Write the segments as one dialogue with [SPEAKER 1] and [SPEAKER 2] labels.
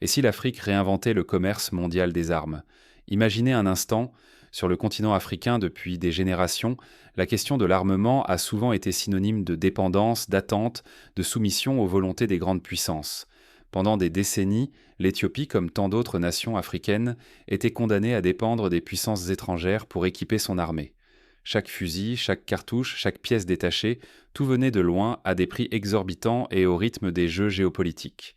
[SPEAKER 1] Et si l'Afrique réinventait le commerce mondial des armes? Imaginez un instant, sur le continent africain depuis des générations, la question de l'armement a souvent été synonyme de dépendance, d'attente, de soumission aux volontés des grandes puissances. Pendant des décennies, l'Éthiopie, comme tant d'autres nations africaines, était condamnée à dépendre des puissances étrangères pour équiper son armée. Chaque fusil, chaque cartouche, chaque pièce détachée, tout venait de loin à des prix exorbitants et au rythme des jeux géopolitiques.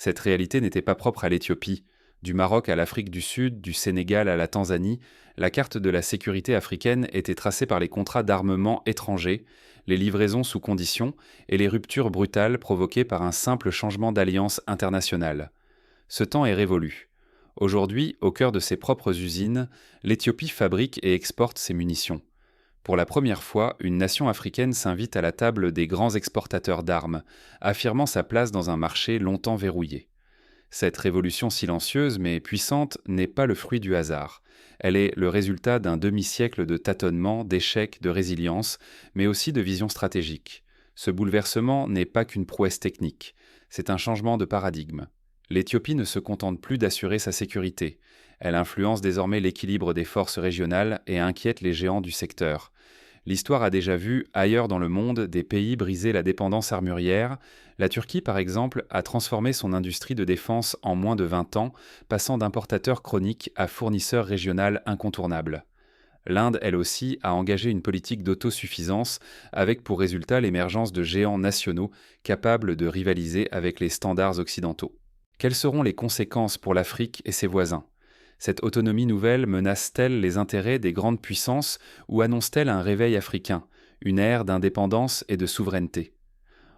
[SPEAKER 1] Cette réalité n'était pas propre à l'Éthiopie. Du Maroc à l'Afrique du Sud, du Sénégal à la Tanzanie, la carte de la sécurité africaine était tracée par les contrats d'armement étrangers, les livraisons sous conditions et les ruptures brutales provoquées par un simple changement d'alliance internationale. Ce temps est révolu. Aujourd'hui, au cœur de ses propres usines, l'Éthiopie fabrique et exporte ses munitions. Pour la première fois, une nation africaine s'invite à la table des grands exportateurs d'armes, affirmant sa place dans un marché longtemps verrouillé. Cette révolution silencieuse mais puissante n'est pas le fruit du hasard. Elle est le résultat d'un demi-siècle de tâtonnements, d'échecs, de résilience, mais aussi de vision stratégique. Ce bouleversement n'est pas qu'une prouesse technique, c'est un changement de paradigme. L'Éthiopie ne se contente plus d'assurer sa sécurité. Elle influence désormais l'équilibre des forces régionales et inquiète les géants du secteur. L'histoire a déjà vu, ailleurs dans le monde, des pays briser la dépendance armurière. La Turquie, par exemple, a transformé son industrie de défense en moins de 20 ans, passant d'importateur chronique à fournisseur régional incontournable. L'Inde, elle aussi, a engagé une politique d'autosuffisance, avec pour résultat l'émergence de géants nationaux capables de rivaliser avec les standards occidentaux. Quelles seront les conséquences pour l'Afrique et ses voisins ? Cette autonomie nouvelle menace-t-elle les intérêts des grandes puissances ou annonce-t-elle un réveil africain, une ère d'indépendance et de souveraineté?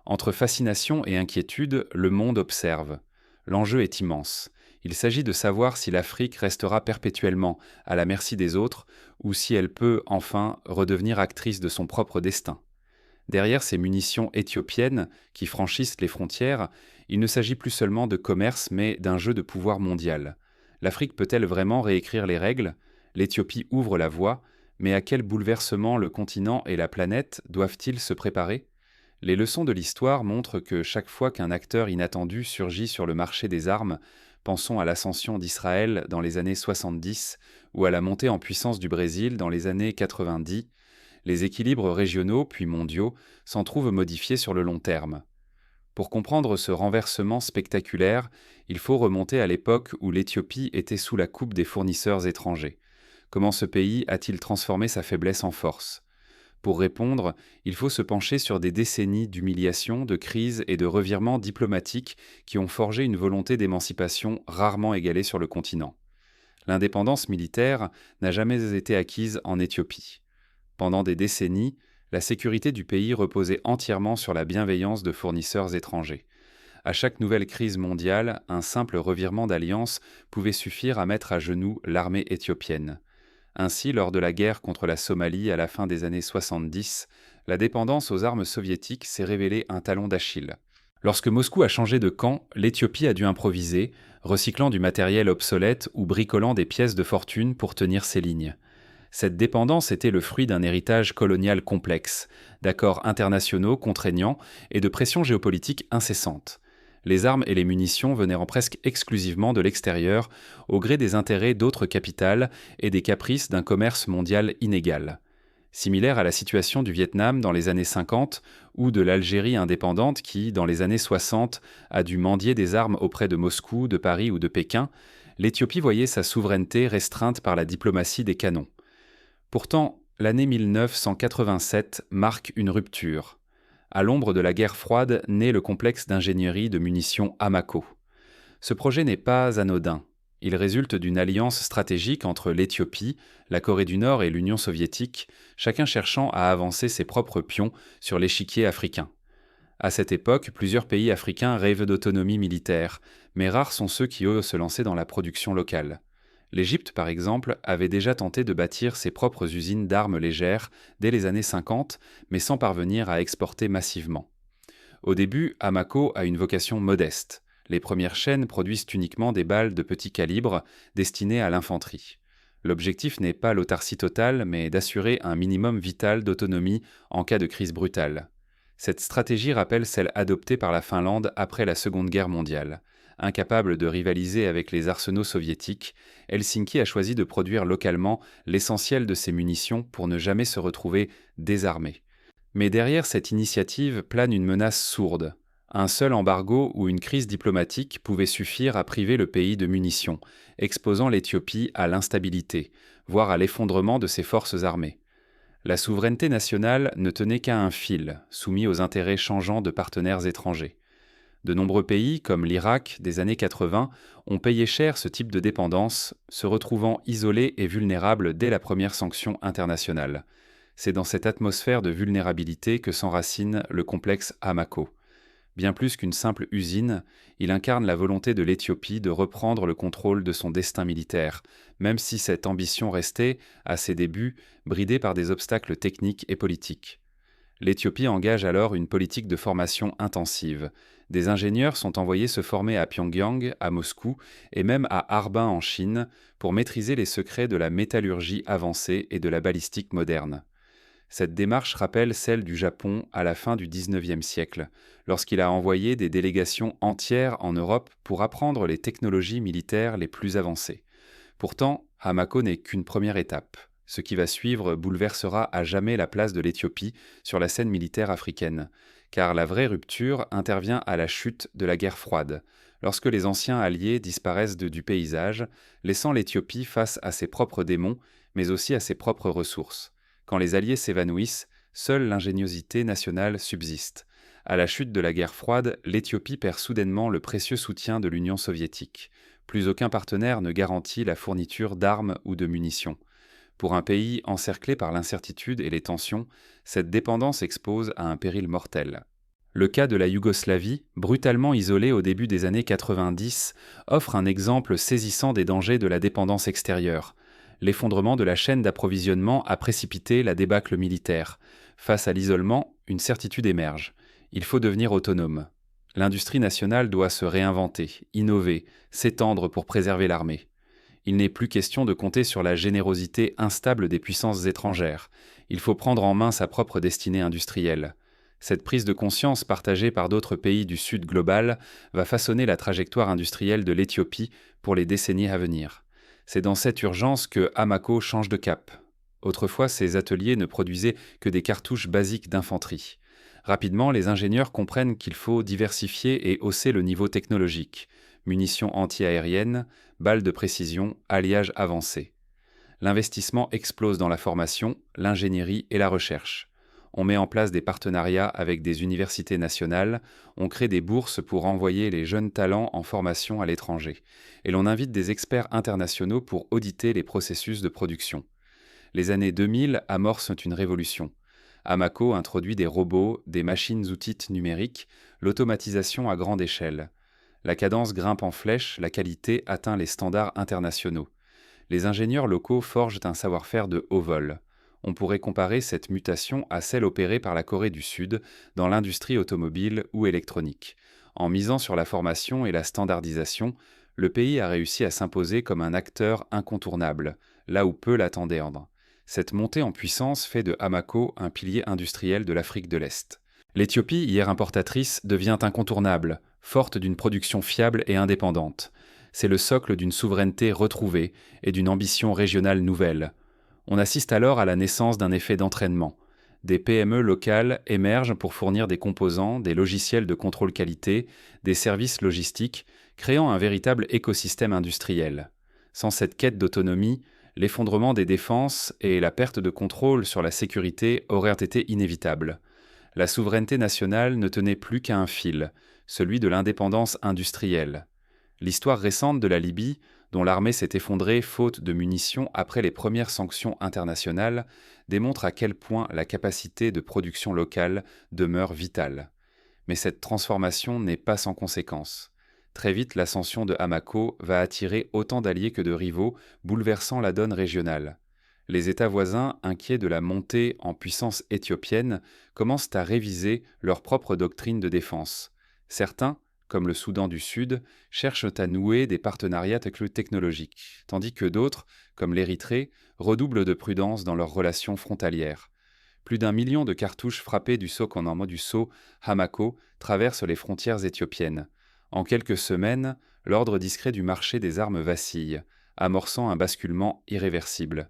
[SPEAKER 1] Entre fascination et inquiétude, le monde observe. L'enjeu est immense. Il s'agit de savoir si l'Afrique restera perpétuellement à la merci des autres ou si elle peut, enfin, redevenir actrice de son propre destin. Derrière ces munitions éthiopiennes qui franchissent les frontières, il ne s'agit plus seulement de commerce mais d'un jeu de pouvoir mondial. L'Afrique peut-elle vraiment réécrire les règles? L'Éthiopie ouvre la voie, mais à quel bouleversement le continent et la planète doivent-ils se préparer? Les leçons de l'histoire montrent que chaque fois qu'un acteur inattendu surgit sur le marché des armes, pensons à l'ascension d'Israël dans les années 70 ou à la montée en puissance du Brésil dans les années 90, les équilibres régionaux puis mondiaux s'en trouvent modifiés sur le long terme. Pour comprendre ce renversement spectaculaire, il faut remonter à l'époque où l'Éthiopie était sous la coupe des fournisseurs étrangers. Comment ce pays a-t-il transformé sa faiblesse en force? Pour répondre, il faut se pencher sur des décennies d'humiliation, de crise et de revirements diplomatiques qui ont forgé une volonté d'émancipation rarement égalée sur le continent. L'indépendance militaire n'a jamais été acquise en Éthiopie. Pendant des décennies, la sécurité du pays reposait entièrement sur la bienveillance de fournisseurs étrangers. À chaque nouvelle crise mondiale, un simple revirement d'alliance pouvait suffire à mettre à genoux l'armée éthiopienne. Ainsi, lors de la guerre contre la Somalie à la fin des années 70, la dépendance aux armes soviétiques s'est révélée un talon d'Achille. Lorsque Moscou a changé de camp, l'Éthiopie a dû improviser, recyclant du matériel obsolète ou bricolant des pièces de fortune pour tenir ses lignes. Cette dépendance était le fruit d'un héritage colonial complexe, d'accords internationaux contraignants et de pressions géopolitiques incessantes. Les armes et les munitions venaient presque exclusivement de l'extérieur, au gré des intérêts d'autres capitales et des caprices d'un commerce mondial inégal. Similaire à la situation du Vietnam dans les années 50 ou de l'Algérie indépendante qui, dans les années 60, a dû mendier des armes auprès de Moscou, de Paris ou de Pékin, l'Éthiopie voyait sa souveraineté restreinte par la diplomatie des canons. Pourtant, l'année 1987 marque une rupture. À l'ombre de la guerre froide naît le complexe d'ingénierie de munitions Amakó. Ce projet n'est pas anodin. Il résulte d'une alliance stratégique entre l'Éthiopie, la Corée du Nord et l'Union soviétique, chacun cherchant à avancer ses propres pions sur l'échiquier africain. À cette époque, plusieurs pays africains rêvent d'autonomie militaire, mais rares sont ceux qui osent se lancer dans la production locale. L'Égypte, par exemple, avait déjà tenté de bâtir ses propres usines d'armes légères dès les années 50, mais sans parvenir à exporter massivement. Au début, Amakó a une vocation modeste. Les premières chaînes produisent uniquement des balles de petit calibre destinées à l'infanterie. L'objectif n'est pas l'autarcie totale, mais d'assurer un minimum vital d'autonomie en cas de crise brutale. Cette stratégie rappelle celle adoptée par la Finlande après la Seconde Guerre mondiale. Incapable de rivaliser avec les arsenaux soviétiques, Helsinki a choisi de produire localement l'essentiel de ses munitions pour ne jamais se retrouver désarmé. Mais derrière cette initiative plane une menace sourde. Un seul embargo ou une crise diplomatique pouvait suffire à priver le pays de munitions, exposant l'Éthiopie à l'instabilité, voire à l'effondrement de ses forces armées. La souveraineté nationale ne tenait qu'à un fil, soumis aux intérêts changeants de partenaires étrangers. De nombreux pays, comme l'Irak des années 80, ont payé cher ce type de dépendance, se retrouvant isolés et vulnérables dès la première sanction internationale. C'est dans cette atmosphère de vulnérabilité que s'enracine le complexe Hamako. Bien plus qu'une simple usine, il incarne la volonté de l'Éthiopie de reprendre le contrôle de son destin militaire, même si cette ambition restait, à ses débuts, bridée par des obstacles techniques et politiques. L'Éthiopie engage alors une politique de formation intensive. Des ingénieurs sont envoyés se former à Pyongyang, à Moscou et même à Harbin en Chine pour maîtriser les secrets de la métallurgie avancée et de la balistique moderne. Cette démarche rappelle celle du Japon à la fin du XIXe siècle, lorsqu'il a envoyé des délégations entières en Europe pour apprendre les technologies militaires les plus avancées. Pourtant, Hamako n'est qu'une première étape. Ce qui va suivre bouleversera à jamais la place de l'Éthiopie sur la scène militaire africaine, car la vraie rupture intervient à la chute de la guerre froide, lorsque les anciens alliés disparaissent du paysage, laissant l'Éthiopie face à ses propres démons, mais aussi à ses propres ressources. Quand les alliés s'évanouissent, seule l'ingéniosité nationale subsiste. À la chute de la guerre froide, l'Éthiopie perd soudainement le précieux soutien de l'Union soviétique. Plus aucun partenaire ne garantit la fourniture d'armes ou de munitions. Pour un pays encerclé par l'incertitude et les tensions, cette dépendance expose à un péril mortel. Le cas de la Yougoslavie, brutalement isolée au début des années 90, offre un exemple saisissant des dangers de la dépendance extérieure. L'effondrement de la chaîne d'approvisionnement a précipité la débâcle militaire. Face à l'isolement, une certitude émerge. Il faut devenir autonome. L'industrie nationale doit se réinventer, innover, s'étendre pour préserver l'armée. Il n'est plus question de compter sur la générosité instable des puissances étrangères. Il faut prendre en main sa propre destinée industrielle. Cette prise de conscience partagée par d'autres pays du Sud global va façonner la trajectoire industrielle de l'Éthiopie pour les décennies à venir. C'est dans cette urgence que Hamako change de cap. Autrefois, ces ateliers ne produisaient que des cartouches basiques d'infanterie. Rapidement, les ingénieurs comprennent qu'il faut diversifier et hausser le niveau technologique. Munitions anti-aériennes, balles de précision, alliage avancé. L'investissement explose dans la formation, l'ingénierie et la recherche. On met en place des partenariats avec des universités nationales, on crée des bourses pour envoyer les jeunes talents en formation à l'étranger, et l'on invite des experts internationaux pour auditer les processus de production. Les années 2000 amorcent une révolution. Hamako introduit des robots, des machines-outils numériques, l'automatisation à grande échelle. La cadence grimpe en flèche, la qualité atteint les standards internationaux. Les ingénieurs locaux forgent un savoir-faire de haut vol. On pourrait comparer cette mutation à celle opérée par la Corée du Sud dans l'industrie automobile ou électronique. En misant sur la formation et la standardisation, le pays a réussi à s'imposer comme un acteur incontournable, là où peu l'attendaient. Cette montée en puissance fait de Hamako un pilier industriel de l'Afrique de l'Est. L'Éthiopie, hier importatrice, devient incontournable, forte d'une production fiable et indépendante. C'est le socle d'une souveraineté retrouvée et d'une ambition régionale nouvelle. On assiste alors à la naissance d'un effet d'entraînement. Des PME locales émergent pour fournir des composants, des logiciels de contrôle qualité, des services logistiques, créant un véritable écosystème industriel. Sans cette quête d'autonomie, l'effondrement des défenses et la perte de contrôle sur la sécurité auraient été inévitables. La souveraineté nationale ne tenait plus qu'à un fil, celui de l'indépendance industrielle. L'histoire récente de la Libye, dont l'armée s'est effondrée faute de munitions après les premières sanctions internationales, démontre à quel point la capacité de production locale demeure vitale. Mais cette transformation n'est pas sans conséquences. Très vite, l'ascension de Hamako va attirer autant d'alliés que de rivaux, bouleversant la donne régionale. Les États voisins, inquiets de la montée en puissance éthiopienne, commencent à réviser leur propre doctrine de défense. Certains, comme le Soudan du Sud, cherchent à nouer des partenariats technologiques, tandis que d'autres, comme l'Érythrée, redoublent de prudence dans leurs relations frontalières. Plus d'1 million de cartouches frappées du Sokonamoduso Hamako traversent les frontières éthiopiennes. En quelques semaines, l'ordre discret du marché des armes vacille, amorçant un basculement irréversible.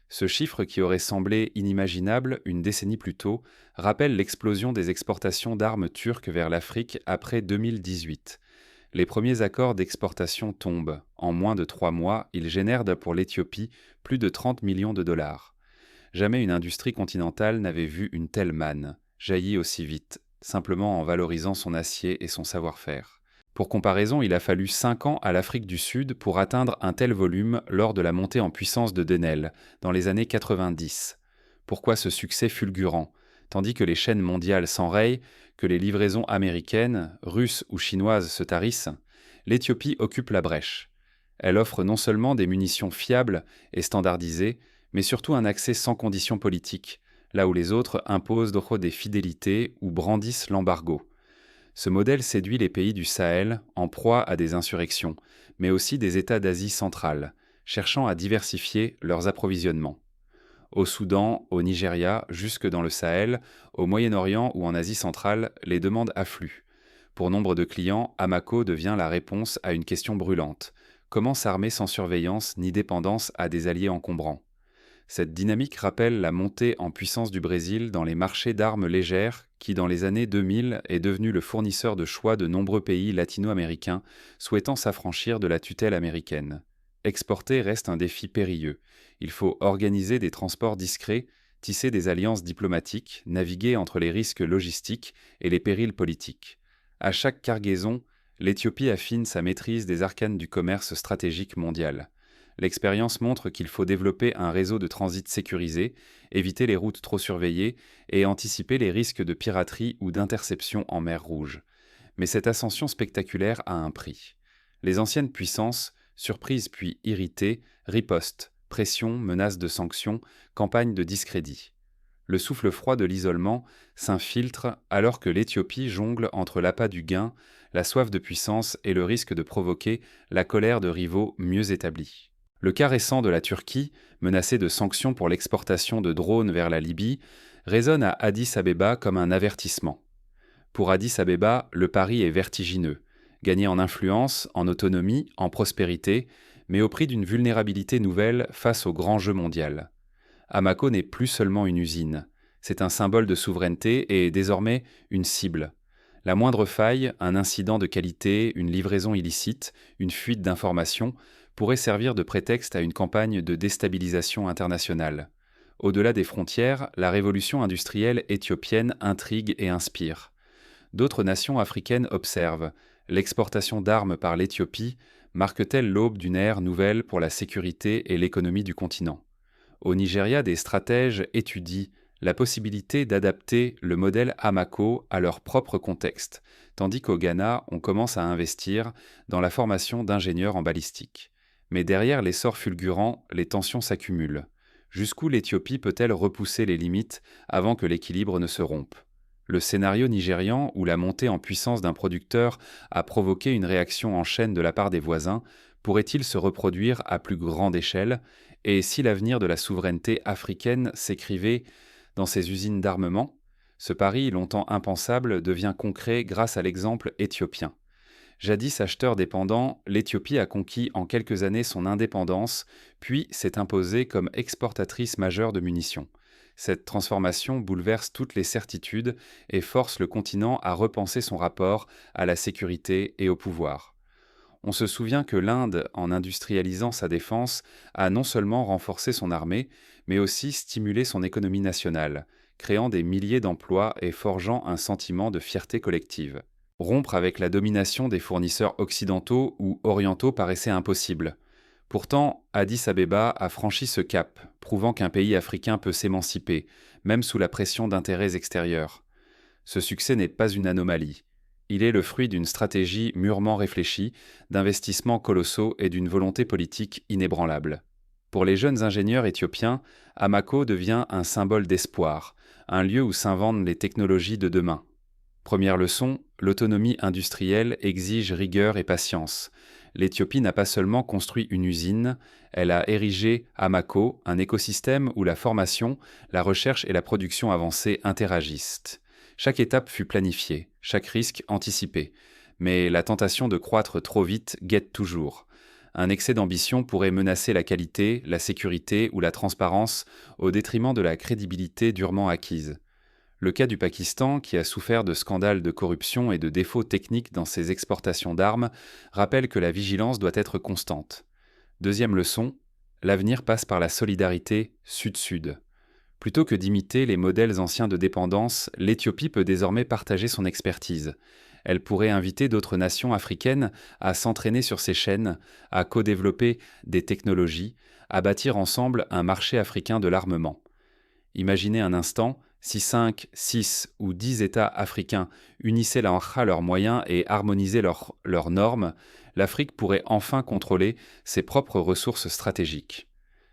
[SPEAKER 1] Ce chiffre qui aurait semblé inimaginable une décennie plus tôt rappelle l'explosion des exportations d'armes turques vers l'Afrique après 2018. Les premiers accords d'exportation tombent. En moins de 3 mois, ils génèrent pour l'Éthiopie plus de 30 millions de dollars. Jamais une industrie continentale n'avait vu une telle manne, jaillir aussi vite, simplement en valorisant son acier et son savoir-faire. Pour comparaison, il a fallu 5 ans à l'Afrique du Sud pour atteindre un tel volume lors de la montée en puissance de Denel, dans les années 90. Pourquoi ce succès fulgurant? Tandis que les chaînes mondiales s'enrayent, que les livraisons américaines, russes ou chinoises se tarissent, l'Éthiopie occupe la brèche. Elle offre non seulement des munitions fiables et standardisées, mais surtout un accès sans conditions politiques, là où les autres imposent des fidélités ou brandissent l'embargo. Ce modèle séduit les pays du Sahel, en proie à des insurrections, mais aussi des États d'Asie centrale, cherchant à diversifier leurs approvisionnements. Au Soudan, au Nigeria, jusque dans le Sahel, au Moyen-Orient ou en Asie centrale, les demandes affluent. Pour nombre de clients, Amakco devient la réponse à une question brûlante. Comment s'armer sans surveillance ni dépendance à des alliés encombrants? Cette dynamique rappelle la montée en puissance du Brésil dans les marchés d'armes légères qui, dans les années 2000, est devenu le fournisseur de choix de nombreux pays latino-américains souhaitant s'affranchir de la tutelle américaine. Exporter reste un défi périlleux. Il faut organiser des transports discrets, tisser des alliances diplomatiques, naviguer entre les risques logistiques et les périls politiques. À chaque cargaison, l'Éthiopie affine sa maîtrise des arcanes du commerce stratégique mondial. L'expérience montre qu'il faut développer un réseau de transit sécurisé, éviter les routes trop surveillées et anticiper les risques de piraterie ou d'interception en mer Rouge. Mais cette ascension spectaculaire a un prix. Les anciennes puissances, surprises puis irritées, ripostent, pression, menaces de sanctions, campagnes de discrédit. Le souffle froid de l'isolement s'infiltre alors que l'Éthiopie jongle entre l'appât du gain, la soif de puissance et le risque de provoquer la colère de rivaux mieux établis. Le cas récent de la Turquie, menacée de sanctions pour l'exportation de drones vers la Libye, résonne à Addis Abeba comme un avertissement. Pour Addis Abeba, le pari est vertigineux. Gagner en influence, en autonomie, en prospérité, mais au prix d'une vulnérabilité nouvelle face au grand jeu mondial. Amakco n'est plus seulement une usine. C'est un symbole de souveraineté et désormais une cible. La moindre faille, un incident de qualité, une livraison illicite, une fuite d'informations pourrait servir de prétexte à une campagne de déstabilisation internationale. Au-delà des frontières, la révolution industrielle éthiopienne intrigue et inspire. D'autres nations africaines observent. L'exportation d'armes par l'Éthiopie marque-t-elle l'aube d'une ère nouvelle pour la sécurité et l'économie du continent? Au Nigeria, des stratèges étudient la possibilité d'adapter le modèle Amakco à leur propre contexte, tandis qu'au Ghana, on commence à investir dans la formation d'ingénieurs en balistique. Mais derrière l'essor fulgurant, les tensions s'accumulent. Jusqu'où l'Éthiopie peut-elle repousser les limites avant que l'équilibre ne se rompe? Le scénario nigérian, où la montée en puissance d'un producteur a provoqué une réaction en chaîne de la part des voisins, pourrait-il se reproduire à plus grande échelle? Et si l'avenir de la souveraineté africaine s'écrivait dans ces usines d'armement? Ce pari, longtemps impensable, devient concret grâce à l'exemple éthiopien. Jadis acheteur dépendant, l'Éthiopie a conquis en quelques années son indépendance, puis s'est imposée comme exportatrice majeure de munitions. Cette transformation bouleverse toutes les certitudes et force le continent à repenser son rapport à la sécurité et au pouvoir. On se souvient que l'Inde, en industrialisant sa défense, a non seulement renforcé son armée, mais aussi stimulé son économie nationale, créant des milliers d'emplois et forgeant un sentiment de fierté collective. Rompre avec la domination des fournisseurs occidentaux ou orientaux paraissait impossible. Pourtant, Addis Abeba a franchi ce cap, prouvant qu'un pays africain peut s'émanciper, même sous la pression d'intérêts extérieurs. Ce succès n'est pas une anomalie. Il est le fruit d'une stratégie mûrement réfléchie, d'investissements colossaux et d'une volonté politique inébranlable. Pour les jeunes ingénieurs éthiopiens, Amakco devient un symbole d'espoir, un lieu où s'inventent les technologies de demain. Première leçon, l'autonomie industrielle exige rigueur et patience. L'Éthiopie n'a pas seulement construit une usine, elle a érigé Amakco, un écosystème où la formation, la recherche et la production avancée interagissent. Chaque étape fut planifiée, chaque risque anticipé. Mais la tentation de croître trop vite guette toujours. Un excès d'ambition pourrait menacer la qualité, la sécurité ou la transparence au détriment de la crédibilité durement acquise. Le cas du Pakistan, qui a souffert de scandales de corruption et de défauts techniques dans ses exportations d'armes, rappelle que la vigilance doit être constante. Deuxième leçon, l'avenir passe par la solidarité Sud-Sud. Plutôt que d'imiter les modèles anciens de dépendance, l'Éthiopie peut désormais partager son expertise. Elle pourrait inviter d'autres nations africaines à s'entraîner sur ses chaînes, à co-développer des technologies, à bâtir ensemble un marché africain de l'armement. Imaginez un instant, si 5, 6 ou 10 États africains unissaient leurs moyens et harmonisaient leurs normes, l'Afrique pourrait enfin contrôler ses propres ressources stratégiques.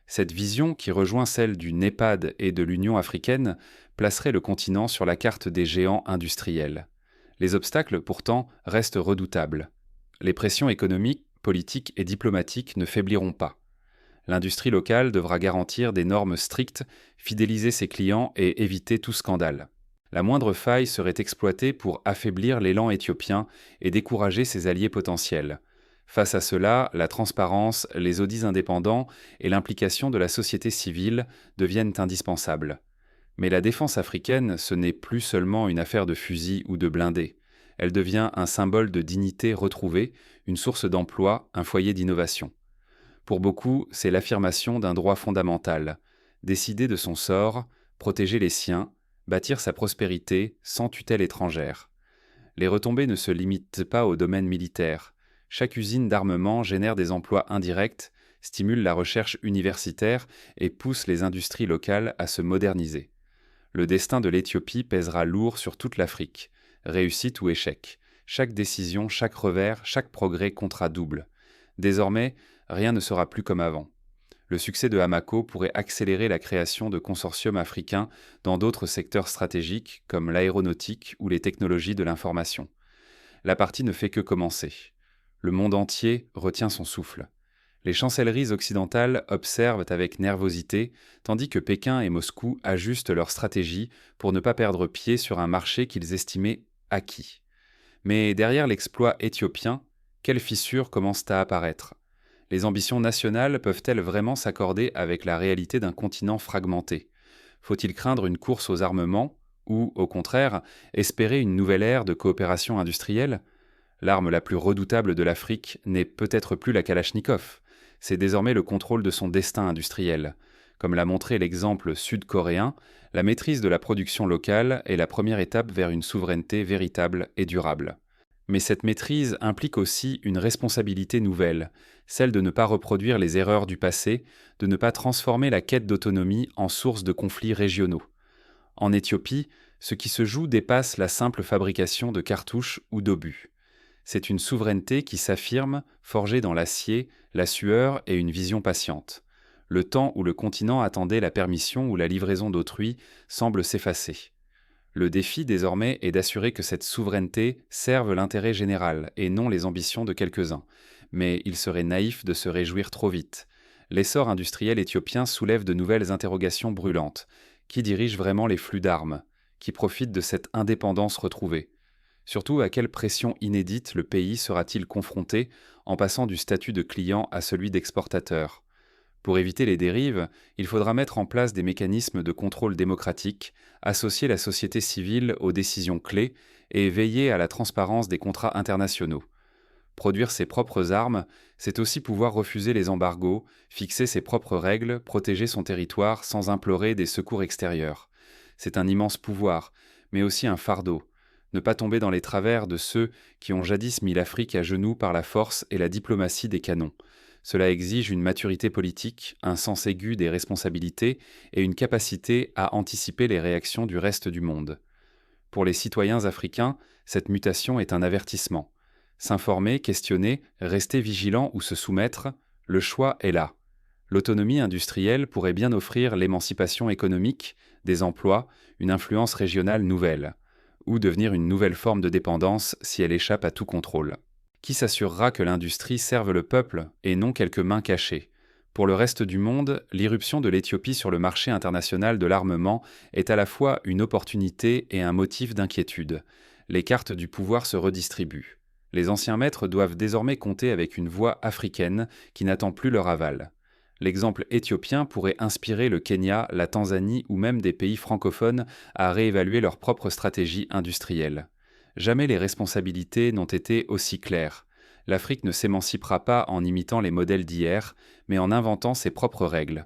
[SPEAKER 1] Cette vision, qui rejoint celle du NEPAD et de l'Union africaine, placerait le continent sur la carte des géants industriels. Les obstacles, pourtant, restent redoutables. Les pressions économiques, politiques et diplomatiques ne faibliront pas. L'industrie locale devra garantir des normes strictes, fidéliser ses clients et éviter tout scandale. La moindre faille serait exploitée pour affaiblir l'élan éthiopien et décourager ses alliés potentiels. Face à cela, la transparence, les audits indépendants et l'implication de la société civile deviennent indispensables. Mais la défense africaine, ce n'est plus seulement une affaire de fusils ou de blindés. Elle devient un symbole de dignité retrouvée, une source d'emploi, un foyer d'innovation. Pour beaucoup, c'est l'affirmation d'un droit fondamental, décider de son sort, protéger les siens, bâtir sa prospérité sans tutelle étrangère. Les retombées ne se limitent pas au domaine militaire. Chaque usine d'armement génère des emplois indirects, stimule la recherche universitaire et pousse les industries locales à se moderniser. Le destin de l'Éthiopie pèsera lourd sur toute l'Afrique, réussite ou échec. Chaque décision, chaque revers, chaque progrès comptera double. Désormais, rien ne sera plus comme avant. Le succès de Hamaco pourrait accélérer la création de consortiums africains dans d'autres secteurs stratégiques comme l'aéronautique ou les technologies de l'information. La partie ne fait que commencer. Le monde entier retient son souffle. Les chancelleries occidentales observent avec nervosité, tandis que Pékin et Moscou ajustent leur stratégie pour ne pas perdre pied sur un marché qu'ils estimaient acquis. Mais derrière l'exploit éthiopien, quelles fissures commencent à apparaître ? Les ambitions nationales peuvent-elles vraiment s'accorder avec la réalité d'un continent fragmenté ? Faut-il craindre une course aux armements ou, au contraire, espérer une nouvelle ère de coopération industrielle ? L'arme la plus redoutable de l'Afrique n'est peut-être plus la Kalachnikov. C'est désormais le contrôle de son destin industriel. Comme l'a montré l'exemple sud-coréen, la maîtrise de la production locale est la première étape vers une souveraineté véritable et durable. Mais cette maîtrise implique aussi une responsabilité nouvelle, celle de ne pas reproduire les erreurs du passé, de ne pas transformer la quête d'autonomie en source de conflits régionaux. En Éthiopie, ce qui se joue dépasse la simple fabrication de cartouches ou d'obus. C'est une souveraineté qui s'affirme, forgée dans l'acier, la sueur et une vision patiente. Le temps où le continent attendait la permission ou la livraison d'autrui semble s'effacer. Le défi désormais est d'assurer que cette souveraineté serve l'intérêt général et non les ambitions de quelques-uns. Mais il serait naïf de se réjouir trop vite. L'essor industriel éthiopien soulève de nouvelles interrogations brûlantes. Qui dirige vraiment les flux d'armes ? Qui profite de cette indépendance retrouvée ? Surtout, à quelle pression inédite le pays sera-t-il confronté en passant du statut de client à celui d'exportateur ? Pour éviter les dérives, il faudra mettre en place des mécanismes de contrôle démocratique, associer la société civile aux décisions clés et veiller à la transparence des contrats internationaux. Produire ses propres armes, c'est aussi pouvoir refuser les embargos, fixer ses propres règles, protéger son territoire sans implorer des secours extérieurs. C'est un immense pouvoir, mais aussi un fardeau. Ne pas tomber dans les travers de ceux qui ont jadis mis l'Afrique à genoux par la force et la diplomatie des canons. Cela exige une maturité politique, un sens aigu des responsabilités et une capacité à anticiper les réactions du reste du monde. Pour les citoyens africains, cette mutation est un avertissement. S'informer, questionner, rester vigilant ou se soumettre, le choix est là. L'autonomie industrielle pourrait bien offrir l'émancipation économique, des emplois, une influence régionale nouvelle, ou devenir une nouvelle forme de dépendance si elle échappe à tout contrôle. Qui s'assurera que l'industrie serve le peuple et non quelques mains cachées ? Pour le reste du monde, l'irruption de l'Éthiopie sur le marché international de l'armement est à la fois une opportunité et un motif d'inquiétude. Les cartes du pouvoir se redistribuent. Les anciens maîtres doivent désormais compter avec une voix africaine qui n'attend plus leur aval. L'exemple éthiopien pourrait inspirer le Kenya, la Tanzanie ou même des pays francophones à réévaluer leur propre stratégie industrielle. Jamais les responsabilités n'ont été aussi claires. L'Afrique ne s'émancipera pas en imitant les modèles d'hier, mais en inventant ses propres règles.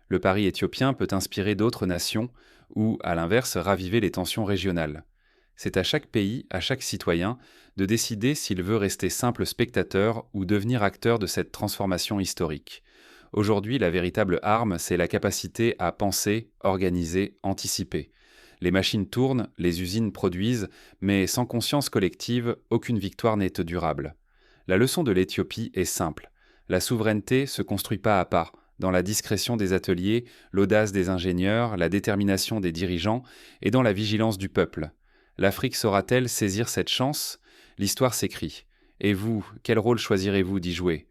[SPEAKER 1] Le pari éthiopien peut inspirer d'autres nations ou, à l'inverse, raviver les tensions régionales. C'est à chaque pays, à chaque citoyen, de décider s'il veut rester simple spectateur ou devenir acteur de cette transformation historique. Aujourd'hui, la véritable arme, c'est la capacité à penser, organiser, anticiper. Les machines tournent, les usines produisent, mais sans conscience collective, aucune victoire n'est durable. La leçon de l'Éthiopie est simple. La souveraineté se construit pas à pas, dans la discrétion des ateliers, l'audace des ingénieurs, la détermination des dirigeants et dans la vigilance du peuple. L'Afrique saura-t-elle saisir cette chance ? L'histoire s'écrit. Et vous, quel rôle choisirez-vous d'y jouer ?